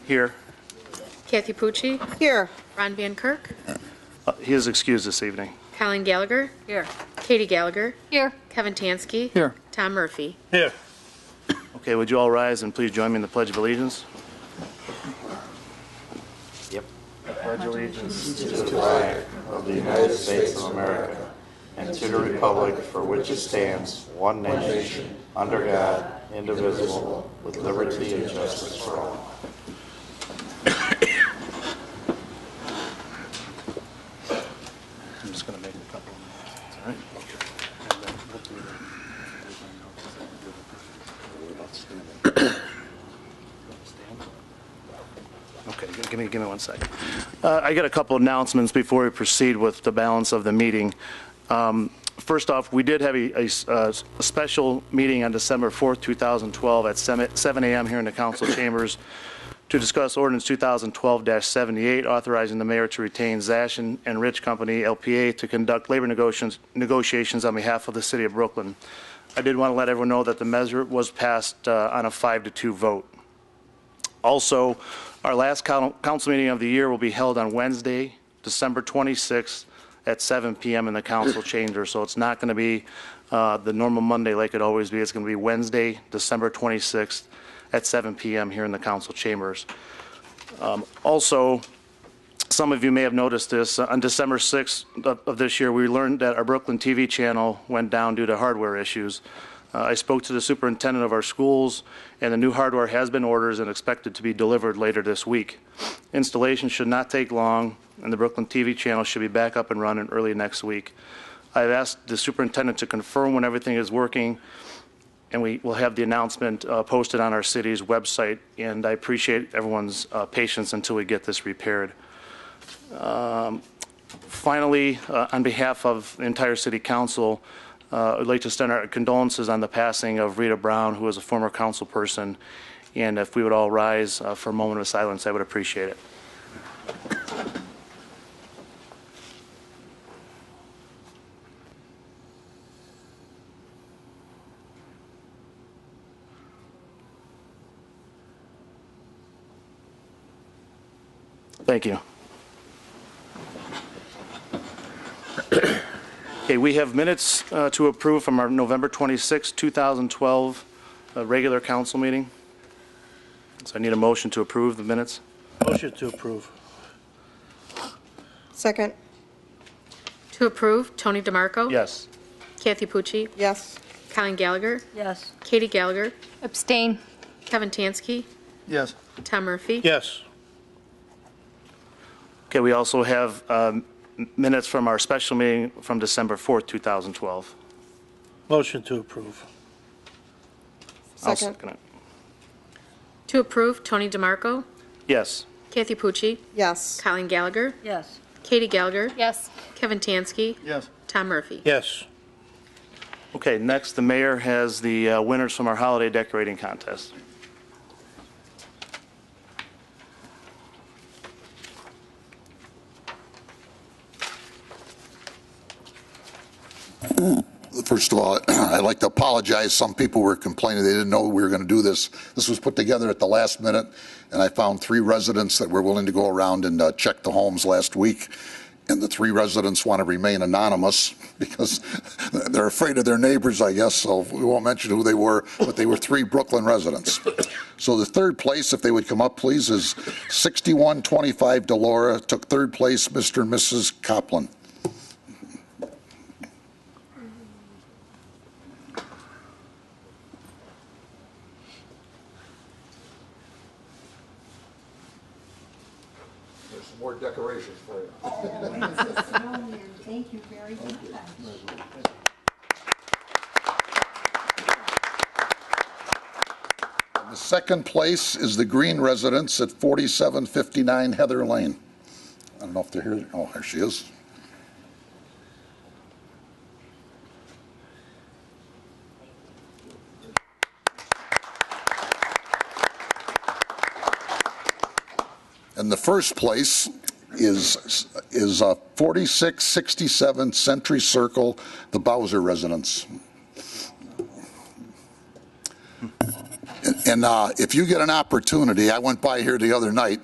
Here. Kathy Pucci, Here. Ron Van Kirk, He is excused this evening. Colin Gallagher, Here. Katie Gallagher, Here. Kevin Tansky, Here. Tom Murphy. Here. Okay, would you all rise and please join me in the Pledge of Allegiance? Yep. Pledge allegiance. To the flag of the United States of America and to the republic for which it stands, one nation, under God, indivisible, with liberty and justice for all. I'm just going to make a couple of minutes. All right. And then we'll do Okay, give me 1 second. I got a couple of announcements before we proceed with the balance of the meeting. First off, we did have a special meeting on December 4th, 2012 at 7 a.m. here in the council chambers to discuss ordinance 2012-78 authorizing the mayor to retain Zashin and Rich Company, LPA, to conduct labor negotiations on behalf of the city of Brooklyn. I did want to let everyone know that the measure was passed on a 5-2 vote. Also, our last council meeting of the year will be held on Wednesday, December 26th at 7 p.m. in the council chamber. So it's not going to be the normal Monday like it always be. It's going to be Wednesday, December 26th at 7 p.m. here in the council chambers. Also, some of you may have noticed this. On December 6th of this year, we learned that our Brooklyn TV channel went down due to hardware issues. I spoke to the superintendent of our schools, and the new hardware has been ordered and expected to be delivered later this week. Installation should not take long, and the Brooklyn TV channel should be back up and running early next week. I've asked the superintendent to confirm when everything is working, and we will have the announcement posted on our city's website, and I appreciate everyone's patience until we get this repaired. Finally, on behalf of the entire city council, I'd like to extend our condolences on the passing of Rita Brown, who was a former council person, and if we would all rise for a moment of silence, I would appreciate it. Thank you. Okay, we have minutes to approve from our November 26, 2012 regular council meeting. So I need a motion to approve the minutes. Motion to approve. Second. To approve, Tony DeMarco. Yes. Kathy Pucci, Yes. Colin Gallagher, Yes. Katie Gallagher, Abstain. Kevin Tansky, Yes. Tom Murphy. Yes. Okay, we also have minutes from our special meeting from December 4th, 2012. Motion to approve. I'll Second. second it. To approve, Tony DeMarco, Yes. Kathy Pucci, Yes. Colin Gallagher, Yes. Katie Gallagher, Yes. Kevin Tansky, Yes. Tom Murphy. Yes. Okay, next, the mayor has the winners from our holiday decorating contest. First of all, I'd like to apologize. Some people were complaining they didn't know we were going to do this. This was put together at the last minute, and I found 3 residents that were willing to go around and check the homes last week. And the 3 residents want to remain anonymous because they're afraid of their neighbors, I guess, so we won't mention who they were, but they were 3 Brooklyn residents. So the 3rd place, if they would come up, please, is 6125 Delora. Took 3rd place, Mr. and Mrs. Copland. More decorations for you. Thank you very much. The 2nd place is the Green residents at 4759 Heather Lane. I don't know if they're here. Oh, there she is. And the 1st place is 4667 Century Circle, the Bowser residence. And if you get an opportunity, I went by here the other night.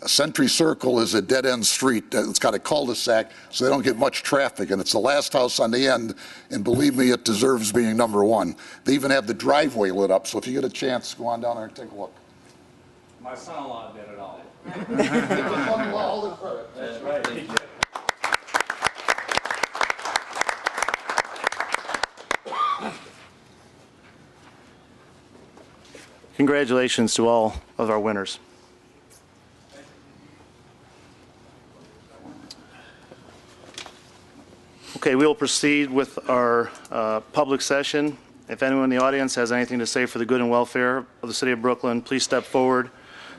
Century Circle is a dead-end street. It's got a cul-de-sac, so they don't get much traffic, and it's the last house on the end, and believe me, it deserves being number one. They even have the driveway lit up, so if you get a chance, go on down there and take a look. My son-in-law did it all. That's right. Congratulations to all of our winners. Okay, we will proceed with our public session. If anyone in the audience has anything to say for the good and welfare of the city of Brooklyn, please step forward,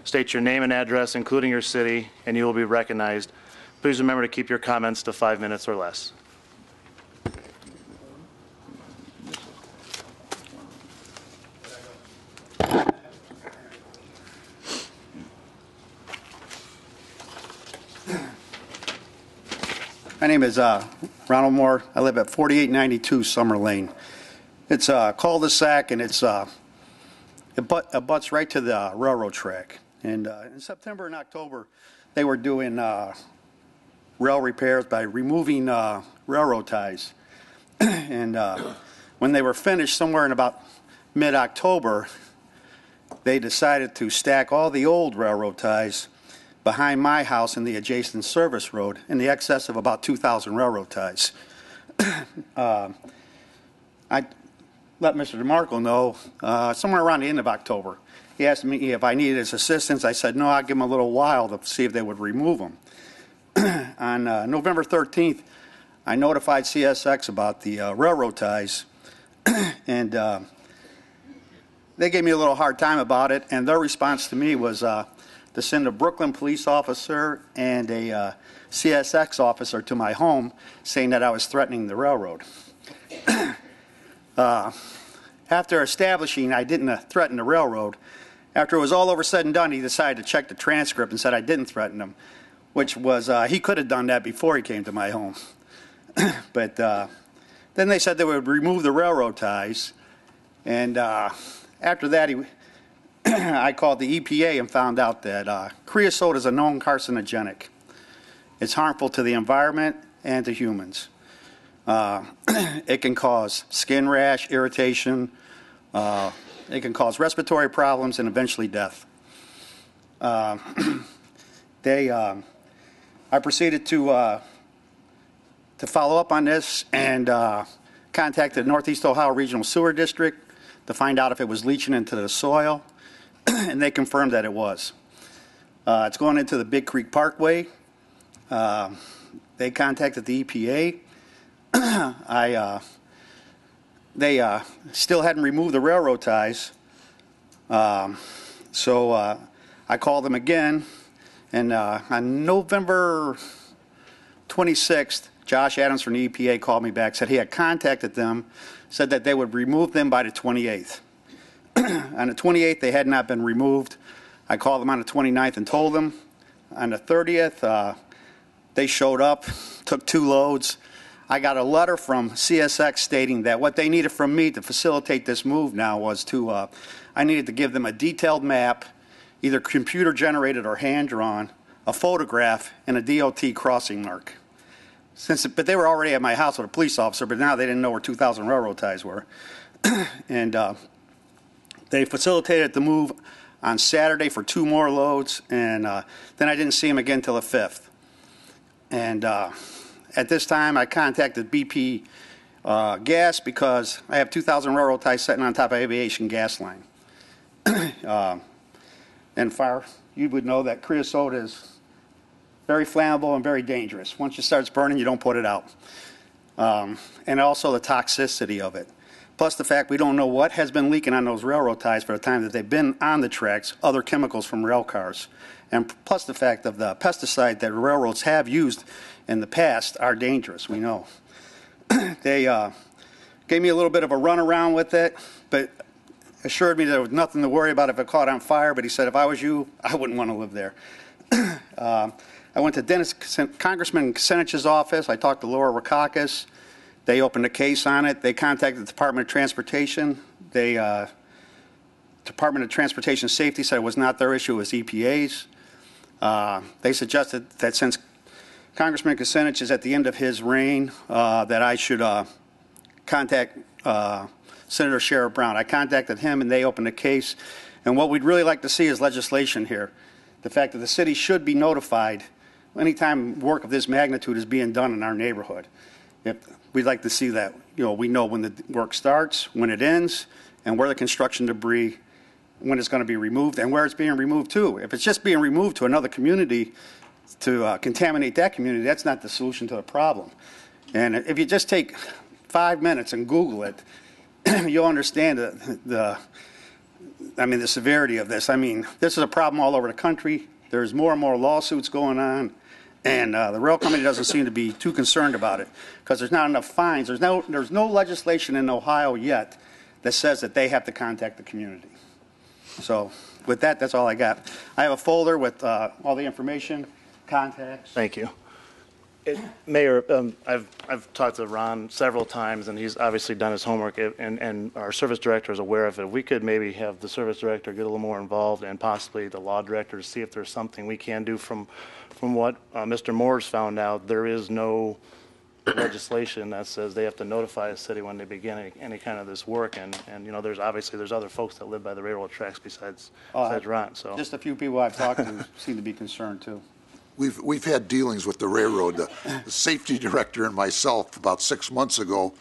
state your name and address, including your city, and you will be recognized. Please remember to keep your comments to 5 minutes or less. My name is Ronald Moore. I live at 4892 Summer Lane. It's a cul-de-sac, and it butts right to the railroad track. And in September and October, they were doing rail repairs by removing railroad ties. And when they were finished, somewhere in about mid-October, they decided to stack all the old railroad ties behind my house in the adjacent service road in the excess of about 2,000 railroad ties. I let Mr. DeMarco know somewhere around the end of October. He asked me if I needed his assistance. I said, no, I'll give him a little while to see if they would remove them. On November 13th, I notified CSX about the railroad ties, and they gave me a little hard time about it, and their response to me was to send a Brooklyn police officer and a CSX officer to my home saying that I was threatening the railroad. After establishing I didn't threaten the railroad, after it was all over said and done, he decided to check the transcript and said I didn't threaten him, which was, he could have done that before he came to my home. But then they said they would remove the railroad ties, and after that, I called the EPA and found out that creosote is a known carcinogenic. It's harmful to the environment and to humans. It can cause skin rash, irritation. It can cause respiratory problems and eventually death. I proceeded to follow up on this and contacted Northeast Ohio Regional Sewer District to find out if it was leaching into the soil, and they confirmed that it was. It's going into the Big Creek Parkway. They contacted the EPA. They still hadn't removed the railroad ties, so I called them again, and on November 26th, Josh Adams from the EPA called me back, said he had contacted them, said that they would remove them by the 28th. On the 28th, they had not been removed. I called them on the 29th and told them. On the 30th, they showed up, took 2 loads. I got a letter from CSX stating that what they needed from me to facilitate this move now was to, I needed to give them a detailed map, either computer generated or hand drawn, a photograph, and a DOT crossing mark. But they were already at my house with a police officer, but now they didn't know where 2,000 railroad ties were. And they facilitated the move on Saturday for 2 more loads, and then I didn't see them again until the 5th. And at this time, I contacted BP Gas because I have 2,000 railroad ties sitting on top of aviation gas line. And fire, you would know that creosote is very flammable and very dangerous. Once it starts burning, you don't put it out. And also the toxicity of it. Plus the fact we don't know what has been leaking on those railroad ties for the time that they've been on the tracks, other chemicals from rail cars. And plus the fact of the pesticide that railroads have used in the past are dangerous, we know. They gave me a little bit of a runaround with it, but assured me there was nothing to worry about if it caught on fire, but he said if I was you, I wouldn't want to live there. I went to Congressman Kucinich's office. I talked to Laura Rakakis. They opened a case on it. They contacted the Department of Transportation. They Department of Transportation Safety said it was not their issue, it was EPA's. They suggested that since Congressman Kucinich is at the end of his reign, that I should contact Senator Sherrod Brown. I contacted him, and they opened a case. And what we'd really like to see is legislation here. The fact that the city should be notified anytime work of this magnitude is being done in our neighborhood. We'd like to see that. We know when the work starts, when it ends, and where the construction debris, when it's going to be removed, and where it's being removed to. If it's just being removed to another community to contaminate that community, that's not the solution to the problem. And if you just take 5 minutes and Google it, you'll understand the severity of this. I mean, this is a problem all over the country. There's more and more lawsuits going on, and the rail company doesn't seem to be too concerned about it because there's not enough fines. There's no legislation in Ohio yet that says that they have to contact the community. So with that, that's all I got. I have a folder with all the information, contacts. Thank you. Mayor, I've talked to Ron several times, and he's obviously done his homework, and our service director is aware of it. We could maybe have the service director get a little more involved, and possibly the law director, to see if there's something we can do. From what Mr. Moore's found out, there is no legislation that says they have to notify a city when they begin any kind of this work, and there's other folks that live by the railroad tracks besides Ron. So just a few people I've talked to seem to be concerned too. We've had dealings with the railroad. The safety director and myself, about 6 months ago,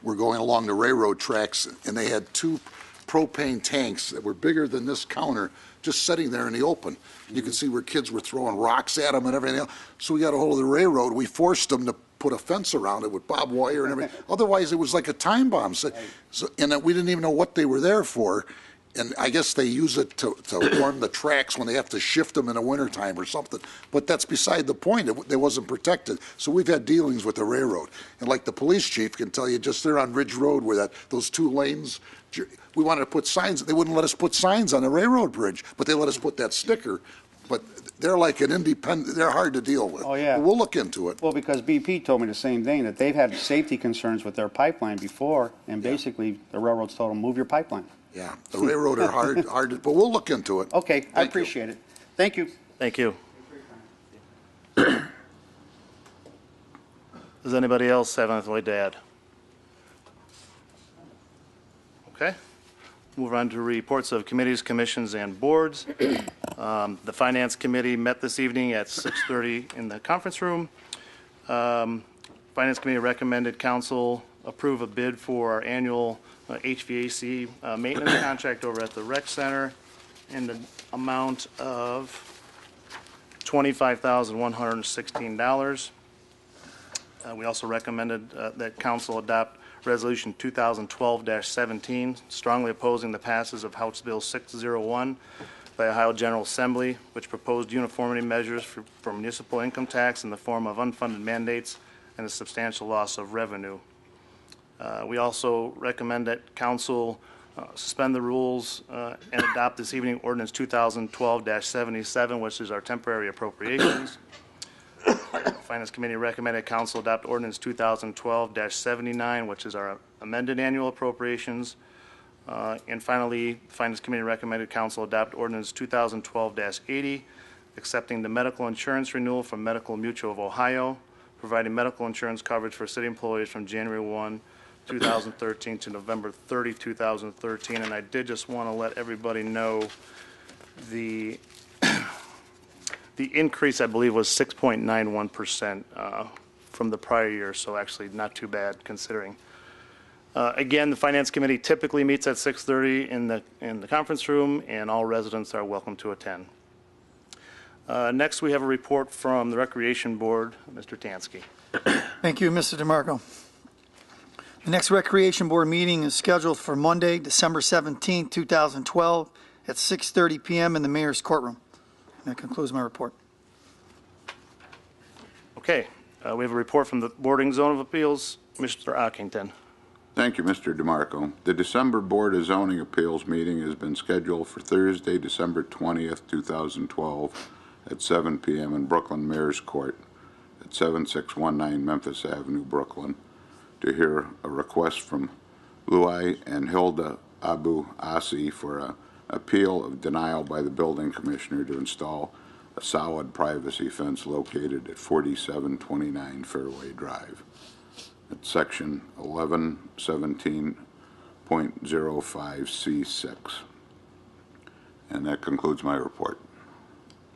were going along the railroad tracks, and they had 2 propane tanks that were bigger than this counter just sitting there in the open. You could see where kids were throwing rocks at them and everything else. So we got a hold of the railroad. We forced them to put a fence around it with barbed wire and everything. Otherwise, it was like a time bomb. And we didn't even know what they were there for. And I guess they use it to warm the tracks when they have to shift them in the wintertime or something. But that's beside the point. It wasn't protected. So we've had dealings with the railroad. And like the police chief can tell you, just there on Ridge Road where those 2 lanes, we wanted to put signs. They wouldn't let us put signs on the railroad bridge, but they let us put that sticker. But they're like an independent, they're hard to deal with. Oh, yeah. But we'll look into it. Well, because BP told me the same thing, that they've had safety concerns with their pipeline before, and basically the railroads told them, move your pipeline. Yeah, the railroad are hard, but we'll look into it. Okay, I Thank you. appreciate it. Thank you. thank you. Does anybody else have anything to add? Okay. Move on to reports of committees, commissions, and boards. The Finance Committee met this evening at 6:30 in the conference room. Finance Committee recommended council approve a bid for our annual HVAC maintenance contract over at the rec center in the amount of $25,116. We also recommended that council adopt Resolution 2012-17, strongly opposing the passage of House Bill 601 by Ohio General Assembly, which proposed uniformity measures for municipal income tax in the form of unfunded mandates and a substantial loss of revenue. We also recommend that council suspend the rules and adopt this evening ordinance 2012-77, which is our temporary appropriations. Finance Committee recommended council adopt ordinance 2012-79, which is our amended annual appropriations. And finally, Finance Committee recommended council adopt ordinance 2012-80, accepting the medical insurance renewal from Medical Mutual of Ohio, providing medical insurance coverage for city employees from January 1, 2013 to November 30, 2013. And I did just want to let everybody know the increase, I believe, was 6.91% from the prior year, so actually not too bad considering. Again, the Finance Committee typically meets at 6:30 in the conference room, and all residents are welcome to attend. Next, we have a report from the Recreation Board, Mr. Tansky. Thank you, Mr. DeMarco. The next Recreation Board meeting is scheduled for Monday, December 17, 2012, at 6:30 p.m. in the Mayor's courtroom. That concludes my report. Okay, we have a report from the Boarding Zone of Appeals, Mr. Ockington. Thank you, Mr. DeMarco. The December Board of Zoning Appeals meeting has been scheduled for Thursday, December 20th, 2012 at 7 p.m. in Brooklyn Mayor's Court at 7619 Memphis Avenue, Brooklyn, to hear a request from Luai and Hilda Abu Asi for a appeal of denial by the building commissioner to install a solid privacy fence located at 4729 Fairway Drive. It's section 1117.05C6. And that concludes my report.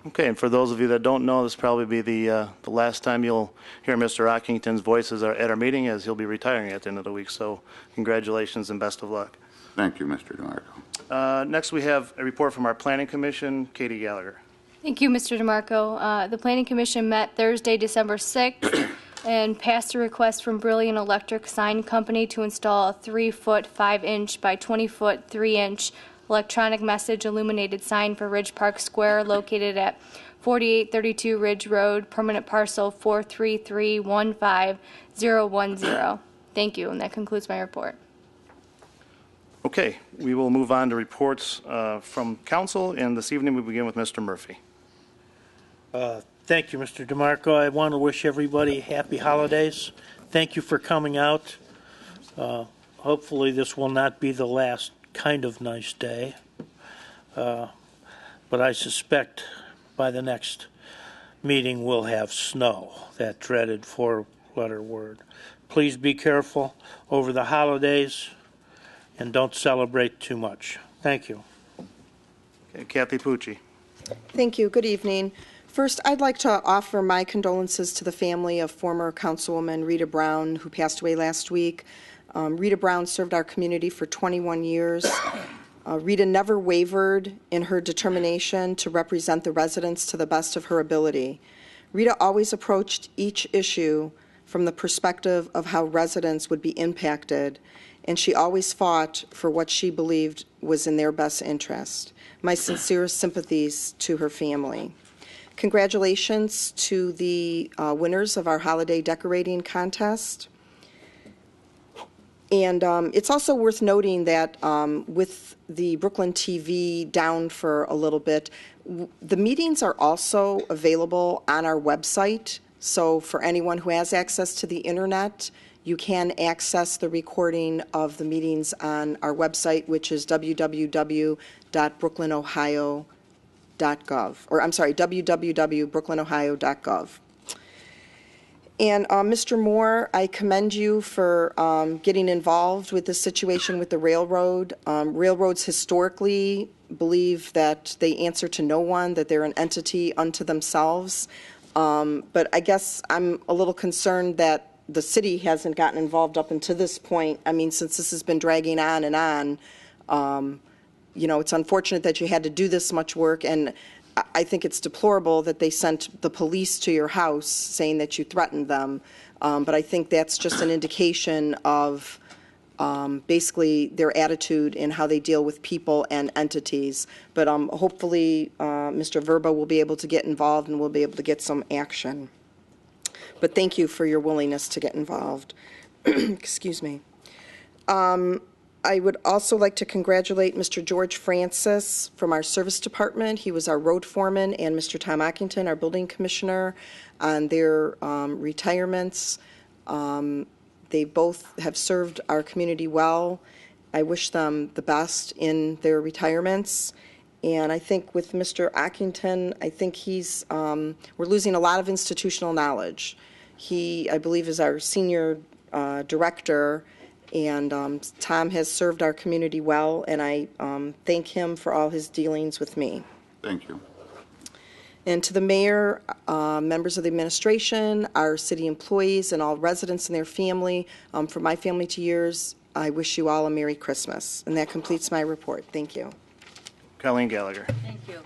Okay, and for those of you that don't know, this will probably be the last time you'll hear Mr. Ockington's voices at our meeting, as he'll be retiring at the end of the week. So congratulations and best of luck. Thank you, Mr. DeMarco. Next, we have a report from our Planning Commission, Katie Gallagher. Thank you, Mr. DeMarco. The Planning Commission met Thursday, December 6th, and passed a request from Brilliant Electric Sign Company to install a 3-foot 5-inch by 20-foot 3-inch electronic message illuminated sign for Ridge Park Square located at 4832 Ridge Road, permanent parcel 433151010. Thank you, and that concludes my report. Okay, we will move on to reports from council, and this evening we begin with Mr. Murphy. Thank you, Mr. DeMarco. I want to wish everybody happy holidays. Thank you for coming out. Hopefully this will not be the last kind of nice day, but I suspect by the next meeting we'll have snow, that dreaded 4-letter word. Please be careful over the holidays and don't celebrate too much. Thank you. Okay, Kathy Pucci. Thank you. Good evening. First, I'd like to offer my condolences to the family of former Councilwoman Rita Brown, who passed away last week. Rita Brown served our community for 21 years. Rita never wavered in her determination to represent the residents to the best of her ability. Rita always approached each issue from the perspective of how residents would be impacted, and she always fought for what she believed was in their best interest. My sincerest sympathies to her family. Congratulations to the winners of our holiday decorating contest. And it's also worth noting that with the Brooklyn TV down for a little bit, the meetings are also available on our website. So for anyone who has access to the internet, you can access the recording of the meetings on our website, which is www.brooklynohio.gov, or I'm sorry, www.brooklynohio.gov. And Mr. Moore, I commend you for getting involved with the situation with the railroad. Railroads historically believe that they answer to no one, that they're an entity unto themselves. But I guess I'm a little concerned that the city hasn't gotten involved up until this point. I mean, since this has been dragging on and on, you know, it's unfortunate that you had to do this much work, and I think it's deplorable that they sent the police to your house saying that you threatened them. But I think that's just an indication of basically their attitude in how they deal with people and entities. But hopefully Mr. Verba will be able to get involved and we'll be able to get some action. But thank you for your willingness to get involved. Excuse me. I would also like to congratulate Mr. George Francis from our service department. He was our road foreman, and Mr. Tom Ockington, our building commissioner, on their retirements. They both have served our community well. I wish them the best in their retirements. And I think with Mr. Ockington, I think he's, we're losing a lot of institutional knowledge. He, I believe, is our senior director, and Tom has served our community well, and I thank him for all his dealings with me. Thank you. And to the mayor, members of the administration, our city employees, and all residents and their family, from my family to yours, I wish you all a Merry Christmas. And that completes my report. Thank you. Colleen Gallagher. Thank you.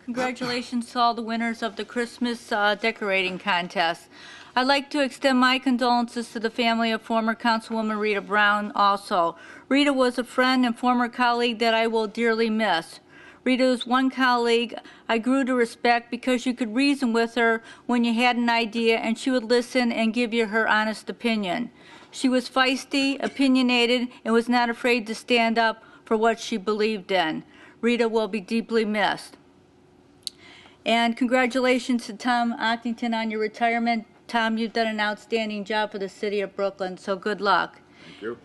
Congratulations to all the winners of the Christmas decorating contest. I'd like to extend my condolences to the family of former Councilwoman Rita Brown also. Rita was a friend and former colleague that I will dearly miss. Rita was one colleague I grew to respect because you could reason with her when you had an idea and she would listen and give you her honest opinion. She was feisty, opinionated, and was not afraid to stand up for what she believed in. Rita will be deeply missed. And congratulations to Tom Ockington on your retirement. Tom, you've done an outstanding job for the city of Brooklyn, so good luck. Thank you.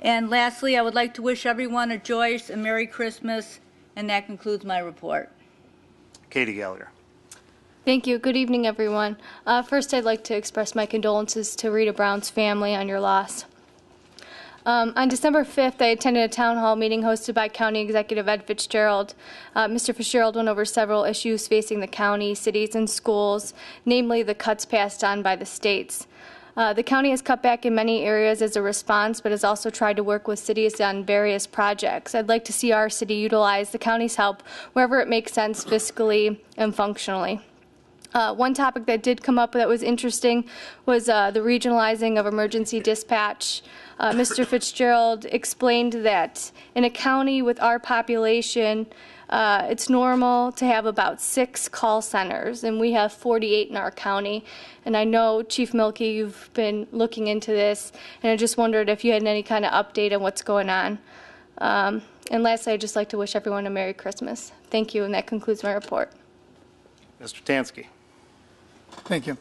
And lastly, I would like to wish everyone a joyous and Merry Christmas And that concludes my report. Katie Gallagher. Thank you. Good evening, everyone. First, I'd like to express my condolences to Rita Brown's family on your loss. On December 5th, I attended a town hall meeting hosted by County Executive Ed Fitzgerald. Mr. Fitzgerald went over several issues facing the county, cities, and schools, namely the cuts passed on by the states. The county has cut back in many areas as a response, but has also tried to work with cities on various projects. I'd like to see our city utilize the county's help wherever it makes sense fiscally and functionally. One topic that did come up that was interesting was the regionalizing of emergency dispatch. Mr. Fitzgerald explained that in a county with our population, it's normal to have about 6 call centers, and we have 48 in our county. And I know, Chief Milkey, you've been looking into this, and I just wondered if you had any kind of update on what's going on. And lastly, I'd just like to wish everyone a Merry Christmas. Thank you, and that concludes my report. Mr. Tansky. Thank you.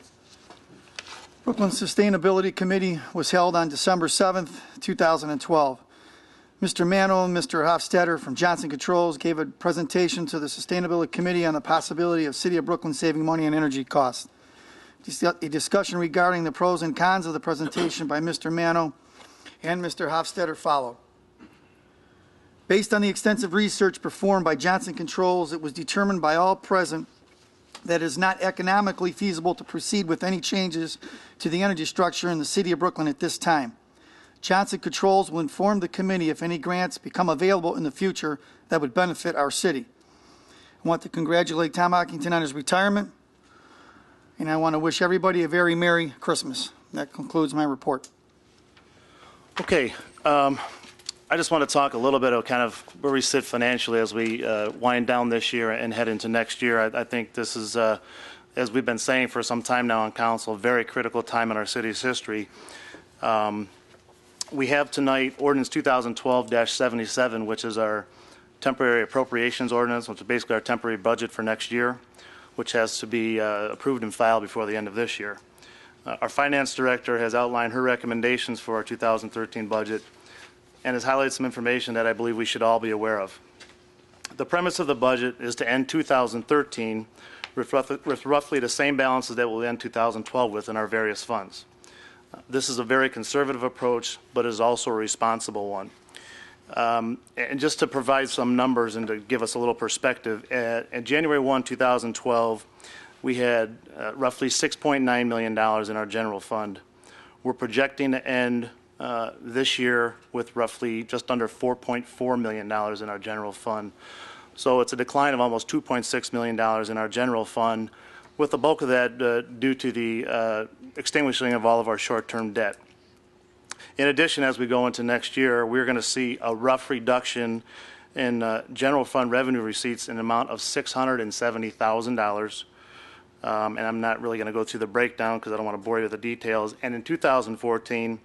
Brooklyn Sustainability Committee was held on December 7th, 2012. Mr. Mano and Mr. Hofstetter from Johnson Controls gave a presentation to the Sustainability Committee on the possibility of City of Brooklyn saving money on energy costs. A discussion regarding the pros and cons of the presentation by Mr. Mano and Mr. Hofstetter followed. Based on the extensive research performed by Johnson Controls, it was determined by all present that it is not economically feasible to proceed with any changes to the energy structure in the City of Brooklyn at this time. Johnson Controls will inform the committee if any grants become available in the future that would benefit our city. I want to congratulate Tom Ockington on his retirement, and I want to wish everybody a very Merry Christmas. That concludes my report. Okay. I just want to talk a little bit of kind of where we sit financially as we wind down this year and head into next year. I think this is, as we've been saying for some time now on council, a very critical time in our city's history. We have tonight Ordinance 2012-77, which is our temporary appropriations ordinance, which is basically our temporary budget for next year, which has to be approved and filed before the end of this year. Our finance director has outlined her recommendations for our 2013 budget and has highlighted some information that I believe we should all be aware of. The premise of the budget is to end 2013 with roughly the same balances that we'll end 2012 with in our various funds. This is a very conservative approach, but is also a responsible one. And just to provide some numbers and to give us a little perspective, at January 1, 2012, we had roughly $6.9 million in our general fund. We're projecting to end this year with roughly just under $4.4 million in our general fund. So it's a decline of almost $2.6 million in our general fund, with the bulk of that due to the extinguishing of all of our short-term debt. In addition, as we go into next year, we're going to see a rough reduction in general fund revenue receipts in the amount of $670,000. And I'm not really going to go through the breakdown because I don't want to bore you with the details. And in 2014,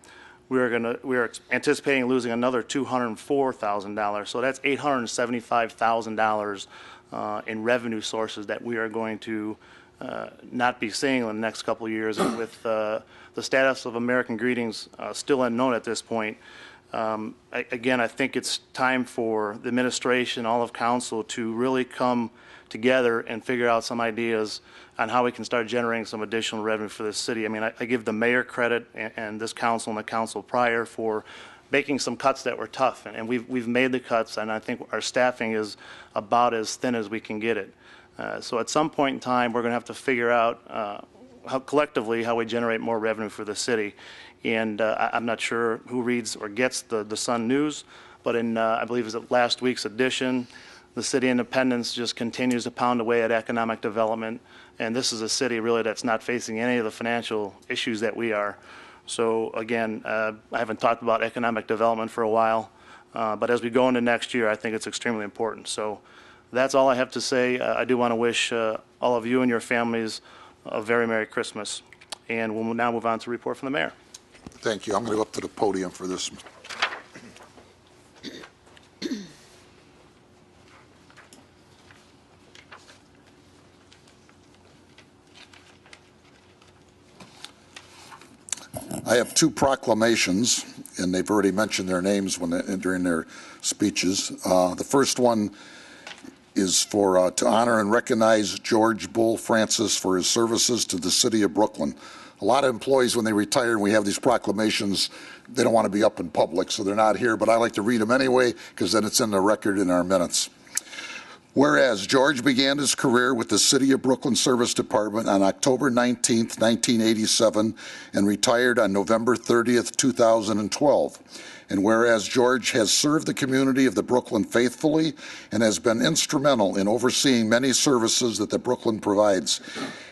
we're anticipating losing another $204,000. So that's $875,000 in revenue sources that we are going to not be seeing in the next couple of years. And with the status of American Greetings still unknown at this point, again, I think it's time for the administration, all of council, to really come together and figure out some ideas on how we can start generating some additional revenue for this city. I mean, I give the mayor credit and this council and the council prior for making some cuts that were tough, and we've made the cuts, and I think our staffing is about as thin as we can get it. So at some point in time, we're going to have to figure out collectively how we generate more revenue for the city. And I'm not sure who reads or gets the Sun News, but in I believe it was last week's edition, the City Independence just continues to pound away at economic development, and this is a city really that's not facing any of the financial issues that we are. So again, I haven't talked about economic development for a while, but as we go into next year, I think it's extremely important. So that's all I have to say. I do want to wish all of you and your families a very Merry Christmas, and we'll now move on to a report from the mayor. Thank you. I'm going to go up to the podium for this. I have two proclamations, and they've already mentioned their names during their speeches. The first one is for to honor and recognize George Bull Francis for his services to the city of Brooklyn. A lot of employees, when they retire and we have these proclamations, they don't want to be up in public, so they're not here, but I like to read them anyway because then it's in the record in our minutes. Whereas George began his career with the City of Brooklyn Service Department on October 19, 1987, and retired on November 30, 2012. And whereas George has served the community of the Brooklyn faithfully and has been instrumental in overseeing many services that the Brooklyn provides.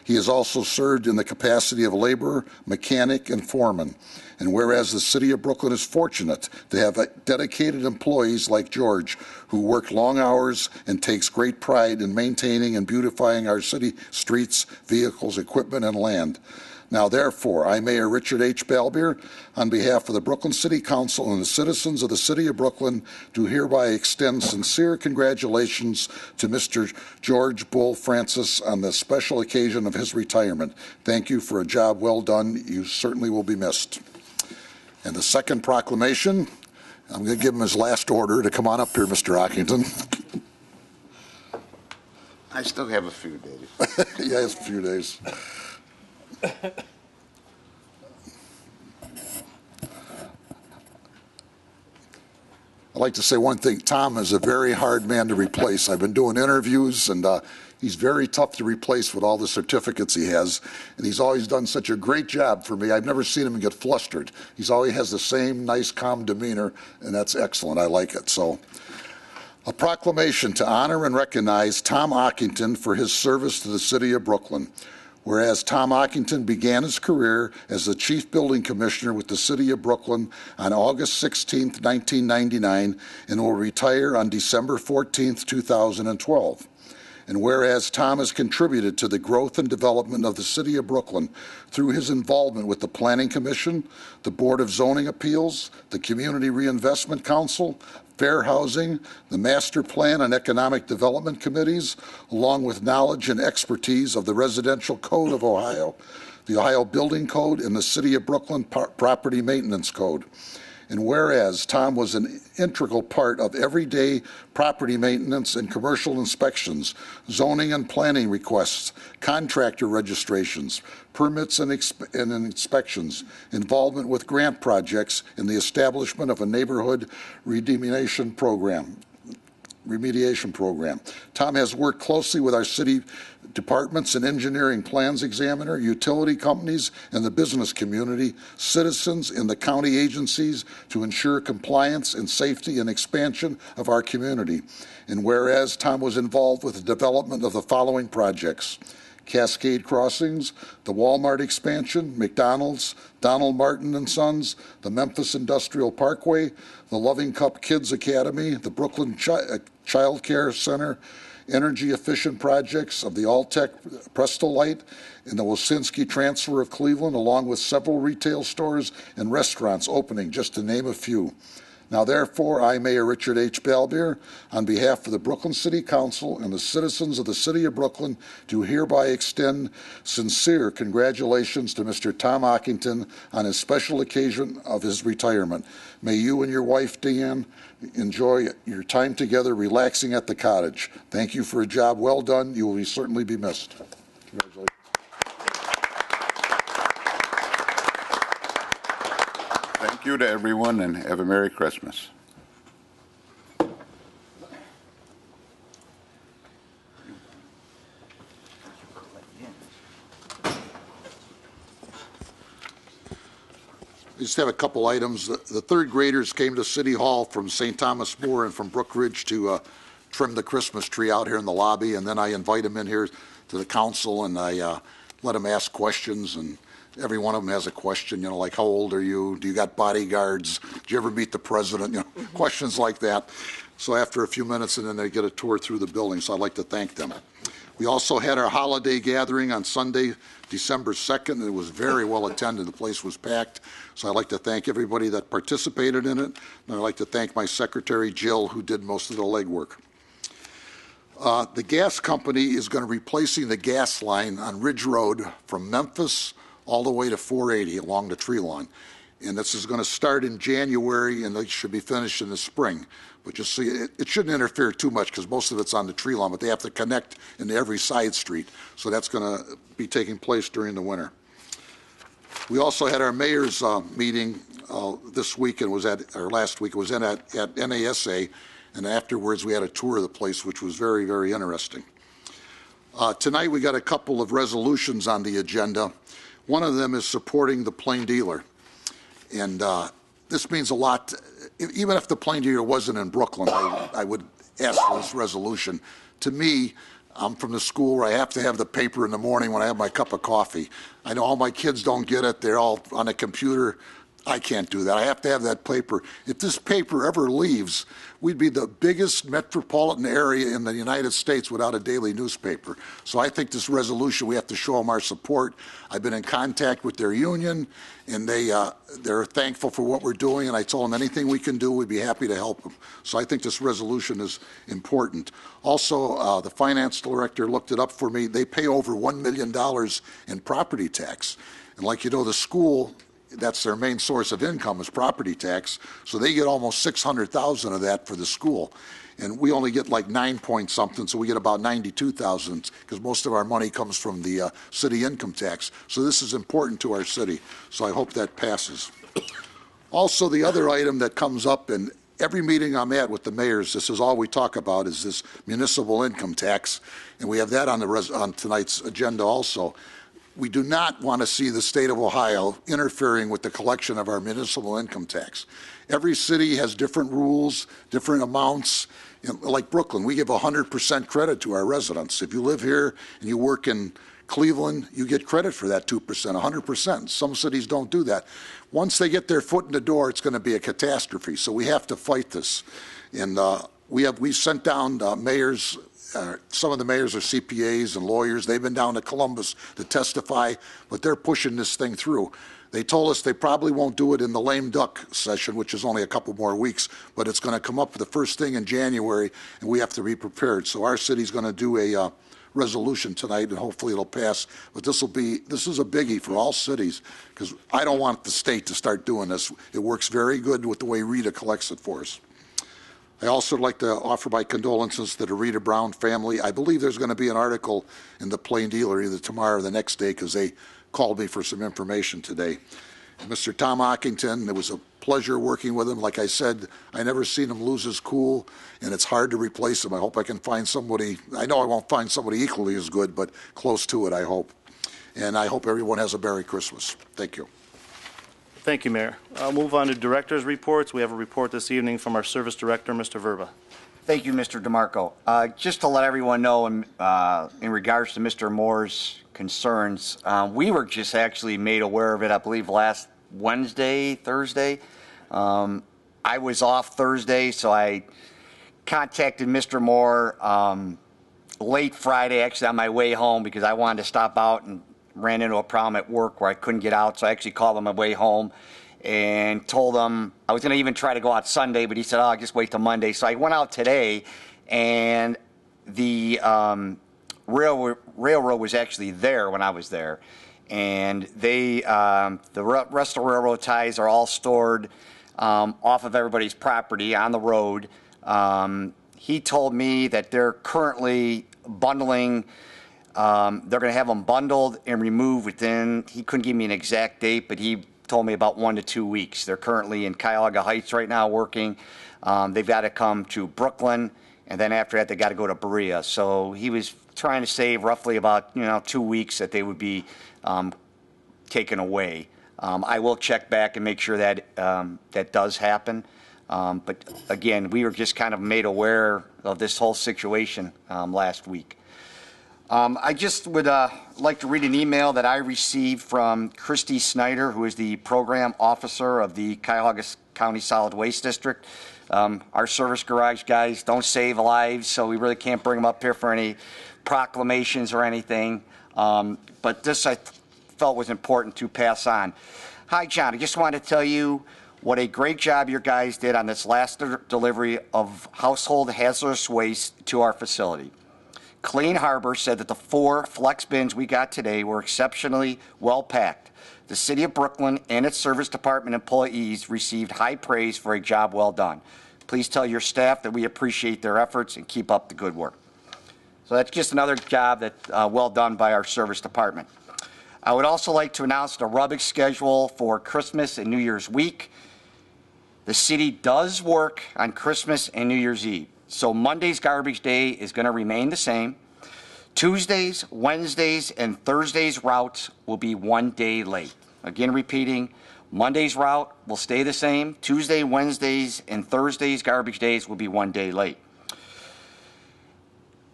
He has also served in the capacity of laborer, mechanic, and foreman. And whereas the City of Brooklyn is fortunate to have dedicated employees like George who work long hours and takes great pride in maintaining and beautifying our city streets, vehicles, equipment, and land. Now, therefore, I, Mayor Richard H. Balbier, on behalf of the Brooklyn City Council and the citizens of the City of Brooklyn, do hereby extend sincere congratulations to Mr. George Bull Francis on the special occasion of his retirement. Thank you for a job well done. You certainly will be missed. And the second proclamation, I'm going to give him his last order to come on up here, Mr. Ockington. I still have a few days. Yeah, it's a few days. I'd like to say one thing. Tom is a very hard man to replace. I've been doing interviews, and he's very tough to replace with all the certificates he has. And he's always done such a great job for me. I've never seen him get flustered. He's always has the same nice, calm demeanor, and that's excellent. I like it. So, a proclamation to honor and recognize Tom Ockington for his service to the City of Brooklyn. Whereas Tom Ockington began his career as the Chief Building Commissioner with the City of Brooklyn on August 16, 1999, and will retire on December 14, 2012. And whereas Tom has contributed to the growth and development of the City of Brooklyn through his involvement with the Planning Commission, the Board of Zoning Appeals, the Community Reinvestment Council, Fair Housing, the Master Plan and Economic Development Committees, along with knowledge and expertise of the Residential Code of Ohio, the Ohio Building Code, and the City of Brooklyn Property Maintenance Code. And whereas Tom was an integral part of everyday property maintenance and commercial inspections, zoning and planning requests, contractor registrations, permits and inspections, involvement with grant projects, and the establishment of a neighborhood remediation program. Tom has worked closely with our city departments and engineering plans examiner, utility companies, and the business community, citizens, and the county agencies to ensure compliance and safety and expansion of our community. And whereas Tom was involved with the development of the following projects: Cascade Crossings, the Walmart expansion, McDonald's, Donald Martin and Sons, the Memphis Industrial Parkway, the Loving Cup Kids Academy, the Brooklyn Child Care Center, energy efficient projects of the Alltech Prestolite and the Wilsinski Transfer of Cleveland, along with several retail stores and restaurants opening, just to name a few. Now, therefore, I, Mayor Richard H. Balbier, on behalf of the Brooklyn City Council and the citizens of the City of Brooklyn, do hereby extend sincere congratulations to Mr. Tom Ockington on his special occasion of his retirement. May you and your wife, Deanne, enjoy your time together relaxing at the cottage. Thank you for a job well done. You will certainly be missed. Congratulations. Thank you to everyone, and have a Merry Christmas. We just have a couple items. The third graders came to City Hall from St. Thomas More and from Brook Ridge to trim the Christmas tree out here in the lobby, and then I invite them in here to the council, and I let them ask questions, and every one of them has a question, you know, like, how old are you? Do you got bodyguards? Did you ever meet the president? You know, questions like that. So after a few minutes, and then they get a tour through the building, so I'd like to thank them. We also had our holiday gathering on Sunday, December 2nd. It was very well attended. The place was packed. So I'd like to thank everybody that participated in it. And I'd like to thank my secretary, Jill, who did most of the legwork. The gas company is going to be replacing the gas line on Ridge Road from Memphis all the way to 480 along the tree line. And this is going to start in January, and they should be finished in the spring. But just so it shouldn't interfere too much because most of it's on the tree lawn, but they have to connect into every side street. So that's going to be taking place during the winter. We also had our mayor's meeting this week, and last week. It was at NASA, and afterwards we had a tour of the place, which was very, very interesting. Tonight we got a couple of resolutions on the agenda. One of them is supporting the Plain Dealer. And this means a lot. Even if the Plain Dealer wasn't in Brooklyn, I would ask for this resolution. To me, I'm from the school where I have to have the paper in the morning when I have my cup of coffee. I know all my kids don't get it. They're all on a computer. I can't do that. I have to have that paper. If this paper ever leaves, we'd be the biggest metropolitan area in the United States without a daily newspaper. So I think this resolution, we have to show them our support. I've been in contact with their union, and they're thankful for what we're doing, and I told them anything we can do, we'd be happy to help them. So I think this resolution is important. Also, the finance director looked it up for me. They pay over $1 million in property tax. And like you know, the school, that's their main source of income is property tax. So they get almost $600,000 of that for the school. And we only get like 9 point something, so we get about $92,000 because most of our money comes from the city income tax. So this is important to our city. So I hope that passes. Also, the other item that comes up in every meeting I'm at with the mayors, this is all we talk about is this municipal income tax. And we have that on tonight's agenda also. We do not want to see the state of Ohio interfering with the collection of our municipal income tax. Every city has different rules, different amounts. Like Brooklyn, we give 100% credit to our residents. If you live here and you work in Cleveland, you get credit for that 2%, 100%. Some cities don't do that. Once they get their foot in the door, it's going to be a catastrophe. So we have to fight this. And we sent down mayors. Some of the mayors are CPAs and lawyers. They've been down to Columbus to testify, but they're pushing this thing through. They told us they probably won't do it in the lame duck session, which is only a couple more weeks, but it's going to come up the first thing in January, and we have to be prepared. So our city's going to do a resolution tonight, and hopefully it'll pass. But this is a biggie for all cities, because I don't want the state to start doing this. It works very good with the way Rita collects it for us. I also would like to offer my condolences to the Rita Brown family. I believe there's going to be an article in the Plain Dealer either tomorrow or the next day because they called me for some information today. And Mr. Tom Ockington, it was a pleasure working with him. Like I said, I never seen him lose his cool, and it's hard to replace him. I hope I can find somebody. I know I won't find somebody equally as good, but close to it, I hope. And I hope everyone has a Merry Christmas. Thank you. Thank you, Mayor. I'll move on to director's reports. We have a report this evening from our service director, Mr. Verba. Thank you, Mr. DeMarco. Just to let everyone know in regards to Mr. Moore's concerns, we were just actually made aware of it, I believe, last Thursday. I was off Thursday, so I contacted Mr. Moore late Friday, actually on my way home, because I wanted to stop out and ran into a problem at work where I couldn't get out, so I actually called him on my way home and told him I was going to even try to go out Sunday, but he said, oh, I'll just wait till Monday. So I went out today, and the railroad was actually there when I was there. And the rest of the railroad ties are all stored off of everybody's property on the road. He told me that they're currently bundling. They're going to have them bundled and removed within, he couldn't give me an exact date, but he told me about 1 to 2 weeks. They're currently in Cuyahoga Heights right now working. They've got to come to Brooklyn, and then after that they got to go to Berea. So he was trying to save roughly about 2 weeks that they would be taken away. I will check back and make sure that that does happen. But again, we were just kind of made aware of this whole situation last week. I just would like to read an email that I received from Christy Snyder, who is the program officer of the Cuyahoga County Solid Waste District. Our service garage guys don't save lives, so we really can't bring them up here for any proclamations or anything. But this I felt was important to pass on. Hi, John. I just wanted to tell you what a great job your guys did on this last delivery of household hazardous waste to our facility. Clean Harbor said that the 4 flex bins we got today were exceptionally well packed. The City of Brooklyn and its service department employees received high praise for a job well done. Please tell your staff that we appreciate their efforts and keep up the good work. So that's just another job that well done by our service department. I would also like to announce the rubbing schedule for Christmas and New Year's week. The city does work on Christmas and New Year's Eve. So Monday's garbage day is going to remain the same. Tuesdays, Wednesdays, and Thursdays routes will be 1 day late. Again, repeating, Monday's route will stay the same. Tuesday, Wednesdays, and Thursdays garbage days will be 1 day late.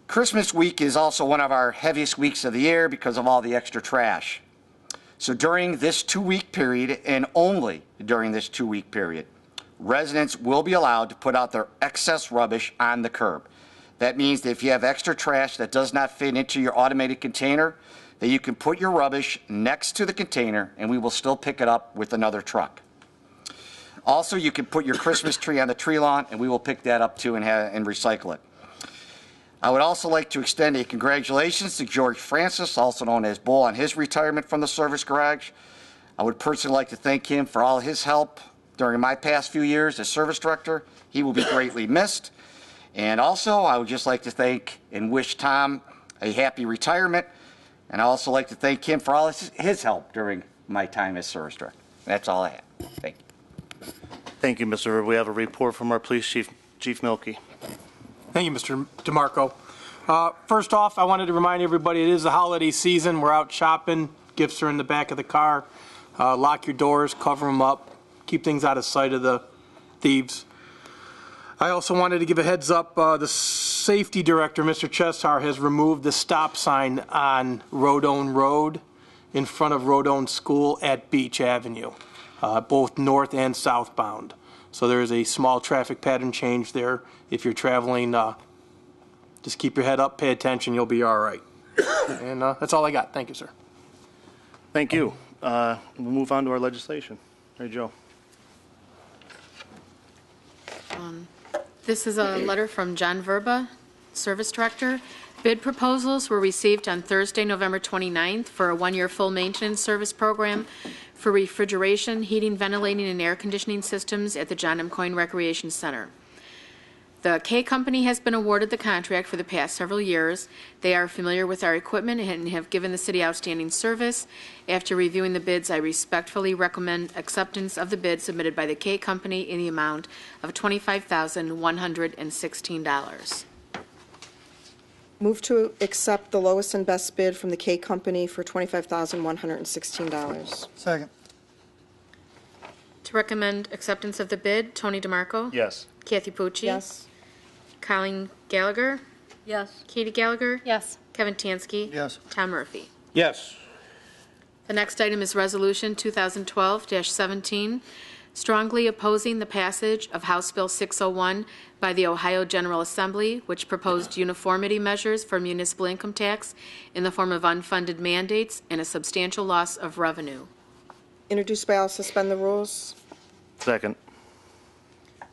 Christmas week is also one of our heaviest weeks of the year because of all the extra trash. So during this 2-week period, and only during this 2-week period, residents will be allowed to put out their excess rubbish on the curb. That means that if you have extra trash that does not fit into your automated container, that you can put your rubbish next to the container and we will still pick it up with another truck. Also, you can put your Christmas tree on the tree lawn and we will pick that up too and recycle it. I would also like to extend a congratulations to George Francis, also known as Bull, on his retirement from the service garage. I would personally like to thank him for all his help during my past few years as service director. He will be greatly missed. And also, I would just like to thank and wish Tom a happy retirement. And I also like to thank him for all his help during my time as service director. That's all I have. Thank you. Thank you, Mr. Verb. We have a report from our police chief, Chief Milkey. Thank you, Mr. DeMarco. First off, I wanted to remind everybody it is the holiday season. We're out shopping. Gifts are in the back of the car. Lock your doors, cover them up, keep things out of sight of the thieves. I also wanted to give a heads up. The safety director, Mr. Chestar, has removed the stop sign on Rodone Road in front of Rodone School at Beach Avenue, both north and southbound. So there is a small traffic pattern change there. If you're traveling, just keep your head up, pay attention, you'll be all right. And that's all I got. Thank you, sir. Thank you. We'll move on to our legislation. Hey, Joe. This is a letter from John Verba, Service Director. Bid proposals were received on Thursday, November 29th for a 1-year full maintenance service program for refrigeration, heating, ventilating, and air conditioning systems at the John M. Coyne Recreation Center. The K Company has been awarded the contract for the past several years. They are familiar with our equipment and have given the city outstanding service. After reviewing the bids, I respectfully recommend acceptance of the bid submitted by the K Company in the amount of $25,116. Move to accept the lowest and best bid from the K Company for $25,116. Second. To recommend acceptance of the bid, Tony DeMarco? Yes. Kathy Pucci? Yes. Colleen Gallagher? Yes. Katie Gallagher? Yes. Kevin Tansky? Yes. Tom Murphy? Yes. The next item is Resolution 2012-17, strongly opposing the passage of House Bill 601 by the Ohio General Assembly, which proposed uniformity measures for municipal income tax in the form of unfunded mandates and a substantial loss of revenue. Introduced by all, suspend the rules. Second.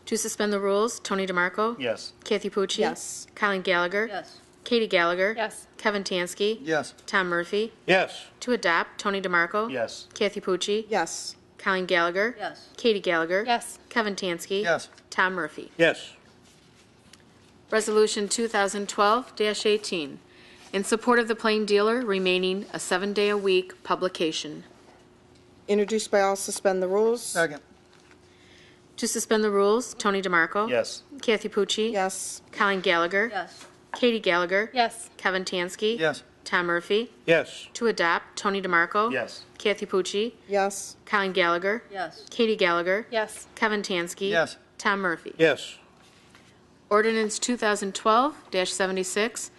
To suspend the rules, Tony DeMarco? Yes. Kathy Pucci? Yes. Colleen Gallagher? Yes. Katie Gallagher? Yes. Kevin Tansky? Yes. Tom Murphy? Yes. To adopt, Tony DeMarco? Yes. Kathy Pucci? Yes. Colleen Gallagher? Yes. Katie Gallagher? Yes. Kevin Tansky? Yes. Tom Murphy? Yes. Resolution 2012-18, in support of the Plain Dealer remaining a 7-day-a-week publication. Introduced by all, suspend the rules. Second. To suspend the rules, Tony DeMarco? Yes. Kathy Pucci? Yes. Colleen Gallagher? Yes. Katie Gallagher? Yes. Kevin Tansky? Yes. Tom Murphy? Yes. To adopt, Tony DeMarco? Yes. Kathy Pucci? Yes. Colleen Gallagher? Yes. Katie Gallagher? Yes. Kevin Tansky? Yes. Tom Murphy? Yes. Ordinance 2012-76.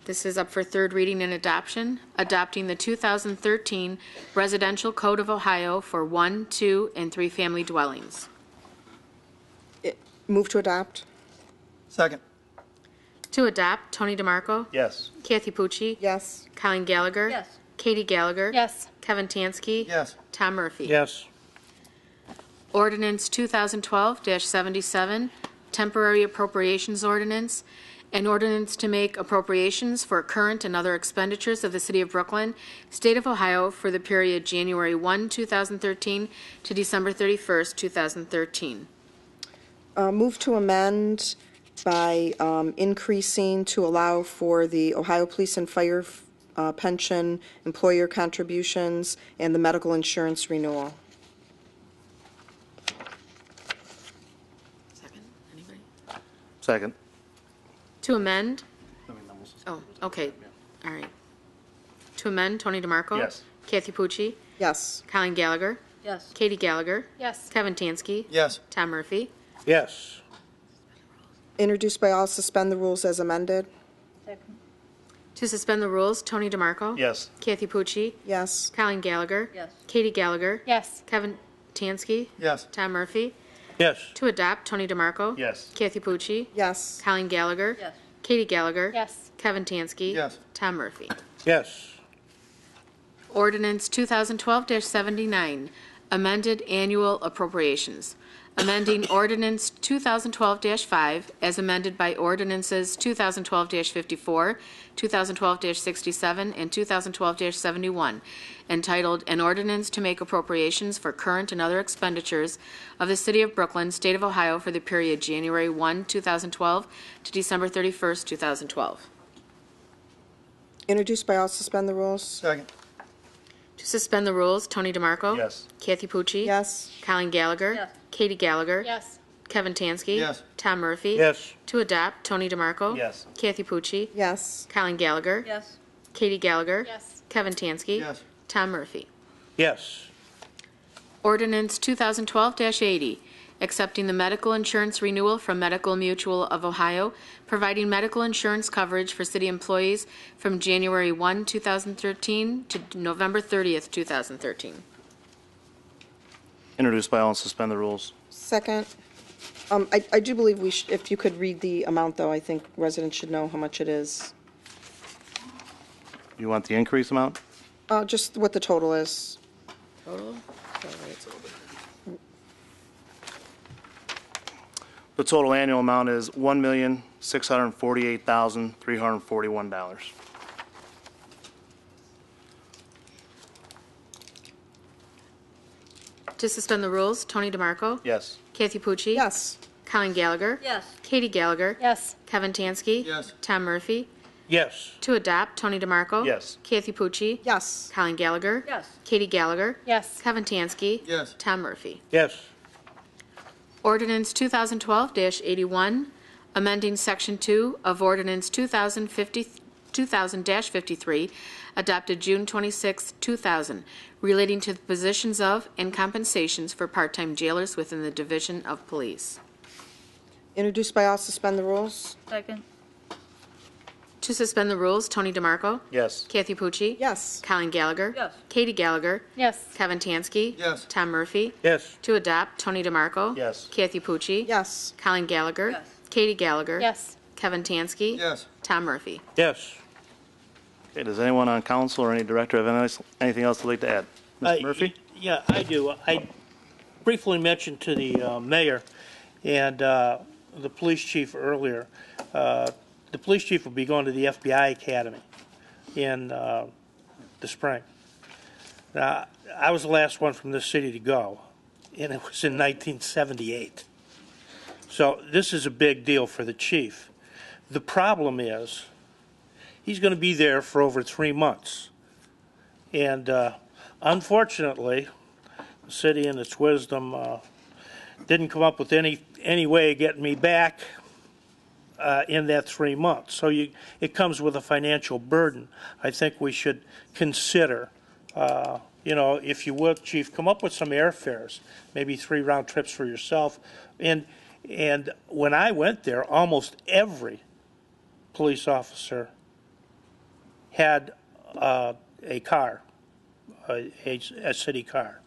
This is up for third reading and adoption, adopting the 2013 Residential Code of Ohio for 1, 2, and 3 family dwellings. Move to adopt. Second. To adopt, Tony DeMarco? Yes. Kathy Pucci? Yes. Colleen Gallagher? Yes. Katie Gallagher? Yes. Kevin Tansky? Yes. Tom Murphy? Yes. Ordinance 2012-77, temporary appropriations ordinance, An ordinance to make appropriations for current and other expenditures of the City of Brooklyn, State of Ohio for the period January 1, 2013 to December 31st, 2013. Move to amend by increasing to allow for the Ohio Police and Fire pension, employer contributions, and the medical insurance renewal. Second, anybody? Second. To amend? Oh, okay, all right. To amend, Tony DeMarco? Yes. Kathy Pucci? Yes. Colleen Gallagher? Yes. Katie Gallagher? Yes. Kevin Tansky? Yes. Tom Murphy? Yes. Introduced by all, suspend the rules as amended. Second. To suspend the rules, Tony DeMarco? Yes. Kathy Pucci? Yes. Colleen Gallagher? Yes. Katie Gallagher? Yes. Kevin Tansky? Yes. Tom Murphy? Yes. To adopt, Tony DeMarco? Yes. Kathy Pucci? Yes. Colleen Gallagher? Yes. Katie Gallagher? Yes. Kevin Tansky? Yes. Tom Murphy? Yes. Ordinance 2012-79, amended annual appropriations. Amending Ordinance 2012-5 as amended by Ordinances 2012-54, 2012-67, and 2012-71, entitled An Ordinance to Make Appropriations for Current and Other Expenditures of the City of Brooklyn, State of Ohio for the period January 1, 2012 to December 31st, 2012. Introduced by all, suspend the rules. Second. To suspend the rules, Tony DeMarco? Yes. Kathy Pucci? Yes. Colleen Gallagher? Yes. Katie Gallagher? Yes. Kevin Tansky? Yes. Tom Murphy? Yes. To adopt, Tony DeMarco? Yes. Kathy Pucci? Yes. Colleen Gallagher? Yes. Katie Gallagher? Yes. Kevin Tansky? Yes. Tom Murphy? Yes. Ordinance 2012-80, accepting the medical insurance renewal from Medical Mutual of Ohio, providing medical insurance coverage for city employees from January 1, 2013 to November 30th, 2013. Introduced by all and suspend the rules. Second. I do believe we should, if you could read the amount, though, I think residents should know how much it is. You want the increase amount? Just what the total is. Total? The total annual amount is $1,648,341. To suspend the rules, Tony DeMarco? Yes. Kathy Pucci? Yes. Colleen Gallagher? Yes. Katie Gallagher? Yes. Kevin Tansky? Yes. Tom Murphy? Yes. To adopt, Tony DeMarco? Yes. Kathy Pucci? Yes. Colleen Gallagher? Yes. Katie Gallagher? Yes. Kevin Tansky? Yes. Tom Murphy? Yes. Ordinance 2012-81, amending Section 2 of Ordinance 2000-53, adopted June 26, 2000, relating to the positions of and compensations for part-time jailers within the Division of Police. Introduced by all, suspend the rules. Second. To suspend the rules, Tony DeMarco? Yes. Kathy Pucci? Yes. Colleen Gallagher? Yes. Katie Gallagher? Yes. Kevin Tansky? Yes. Tom Murphy? Yes. To adopt, Tony DeMarco? Yes. Kathy Pucci? Yes. Colleen Gallagher? Yes. Katie Gallagher? Yes. Kevin Tansky? Yes. Tom Murphy? Yes. Okay, does anyone on council or any director have anything else they'd like to add? Mr. Murphy? Yeah, I do. I briefly mentioned to the mayor and the police chief earlier, the police chief will be going to the FBI Academy in the spring. Now, I was the last one from this city to go, and it was in 1978. So this is a big deal for the chief. The problem is he's going to be there for over 3 months. And unfortunately, the city in its wisdom didn't come up with any way of getting me back in that 3 months. So it comes with a financial burden. I think we should consider, if you would, Chief, come up with some airfares, maybe 3 round trips for yourself. And when I went there, almost every police officer had a car, a city car.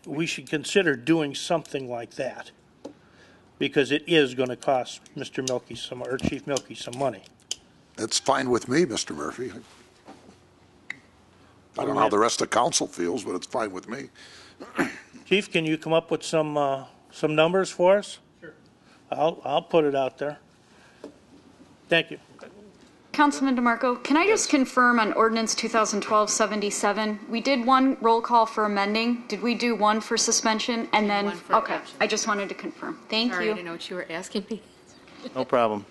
We should consider doing something like that, because it is going to cost Mr. Milky or Chief Milky some money. That's fine with me, Mr. Murphy. I don't know how the rest of council feels, but it's fine with me. Chief, can you come up with some numbers for us? Sure. I'll put it out there. Thank you. Councilman DeMarco, can I just confirm on ordinance 2012-77, we did one roll call for amending. Did we do one for suspension and then? One for Okay, adoption. I just wanted to confirm. Thank Sorry, I you. didn't know what you were asking me. No problem.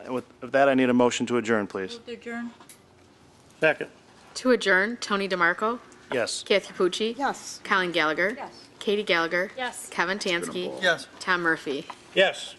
With that, I need a motion to adjourn, please. Move to adjourn. Second. To adjourn, Tony DeMarco, Yes. Kathy Pucci. Yes. Colin Gallagher. Yes. Katie Gallagher. Yes. Kevin Tansky. Yes. Tom Murphy. Yes.